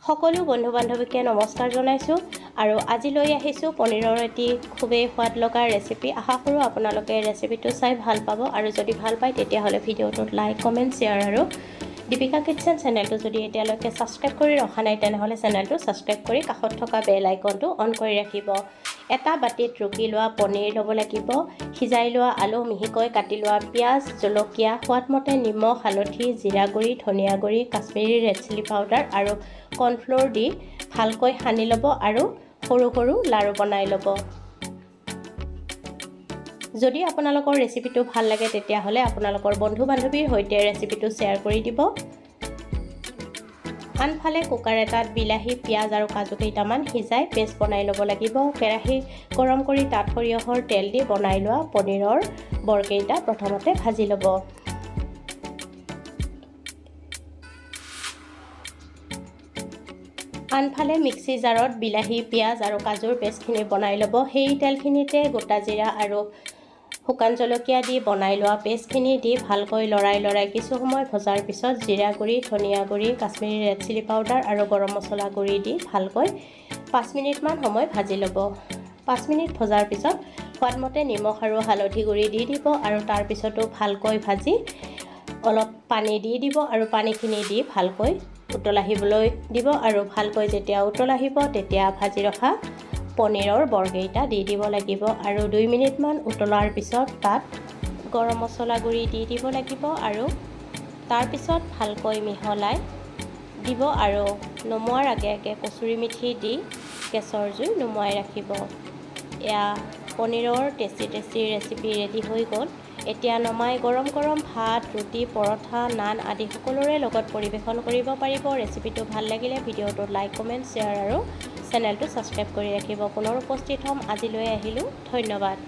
সকলো বন্ধু বান্ধৱীকে নমস্কাৰ জনাইছোঁ আৰু আজি লৈ আহিছোঁ পনীৰৰ এটি খুবেই সোৱাদ লগা ৰেচিপি। আশা কৰোঁ আপোনালোকে ৰেচিপিটো চাই ভাল পাব আৰু যদি ভাল পায় তেতিয়াহ'লে ভিডিঅ'টোত লাইক কমেণ্ট শ্বেয়াৰ আৰু দীপিকা কিটচেন চেনেলটো যদি এতিয়ালৈকে ছাবস্ক্ৰাইব কৰি ৰখা নাই তেনেহ'লে চেনেলটো ছাবস্ক্ৰাইব কৰি কাষত থকা বেল আইকনটো অন কৰি ৰাখিব। এটা বাটিত ৰুকি লোৱা পনীৰ ল'ব লাগিব, সিজাই লোৱা আলু, মিহিকৈ কাটি লোৱা পিঁয়াজ, জলকীয়া, সোৱাদমতে নিমখ, হালধি, জিৰা গুড়ি, ধনিয়া গুড়ি, কাশ্মীৰী ৰেড চিলি পাউডাৰ আৰু কৰ্ণফ্ল'ৰ দি ভালকৈ সানি ল'ব আৰু সৰু সৰু লাড়ু বনাই ল'ব। যদি আপোনালোকৰ ৰেচিপিটো ভাল লাগে তেতিয়াহ'লে আপোনালোকৰ বন্ধু বান্ধৱীৰ সৈতে ৰেচিপিটো শ্বেয়াৰ কৰি দিব। আনফালে কুকাৰ এটাত বিলাহী, পিঁয়াজ আৰু কাজু কেইটামান সিজাই পেষ্ট বনাই ল'ব লাগিব। কেৰাহী গৰম কৰি তাত সৰিয়হৰ তেল দি বনাই লোৱা পনীৰৰ বৰকেইটা প্ৰথমতে ভাজি ল'ব। আনফালে মিক্সি জাৰত বিলাহী, পিঁয়াজ আৰু কাজুৰ পেষ্টখিনি বনাই ল'ব। সেই তেলখিনিতে গোটা জিৰা আৰু শুকান জলকীয়া দি বনাই লোৱা পেষ্টখিনি দি ভালকৈ লৰাই কিছু সময় ভজাৰ পিছত জিৰা গুড়ি, ধনিয়া গুড়ি, কাশ্মীৰী ৰেড চিলি পাউডাৰ আৰু গৰম মছলা গুড়ি দি ভালকৈ 5 মিনিটমান সময় ভাজি ল'ব। 5 মিনিট ভজাৰ পিছত সোৱাদমতে নিমখ আৰু হালধি গুড়ি দি দিব আৰু তাৰপিছতো ভালকৈ ভাজি অলপ পানী দি দিব আৰু পানীখিনি দি ভালকৈ উতল আহিবলৈ দিব আৰু ভালকৈ যেতিয়া উতল আহিব তেতিয়া ভাজি ৰখা পনীৰৰ বৰকেইটা দি দিব লাগিব আৰু 2 মিনিটমান উতলাৰ পিছত তাত গৰম মছলা গুড়ি দি দিব লাগিব আৰু তাৰপিছত ভালকৈ মিহলাই দিব আৰু নমোৱাৰ আগে আগে কচুৰি মেথি দি গেছৰ জুই নুমুৱাই ৰাখিব। এয়া পনীৰৰ টেষ্টি ৰেচিপি ৰেডি হৈ গ'ল। এতিয়া নমাই গৰম গৰম ভাত, ৰুটি, পৰঠা, নান আদি সকলোৰে লগত পৰিৱেশন কৰিব পাৰিব। ৰেচিপিটো ভাল লাগিলে ভিডিঅ'টোত লাইক কমেণ্ট শ্বেয়াৰ আৰু চেনেলটো ছাবস্ক্ৰাইব কৰি ৰাখিব। পুনৰ উপস্থিত হ'ম। আজিলৈ আহিলোঁ, ধন্যবাদ।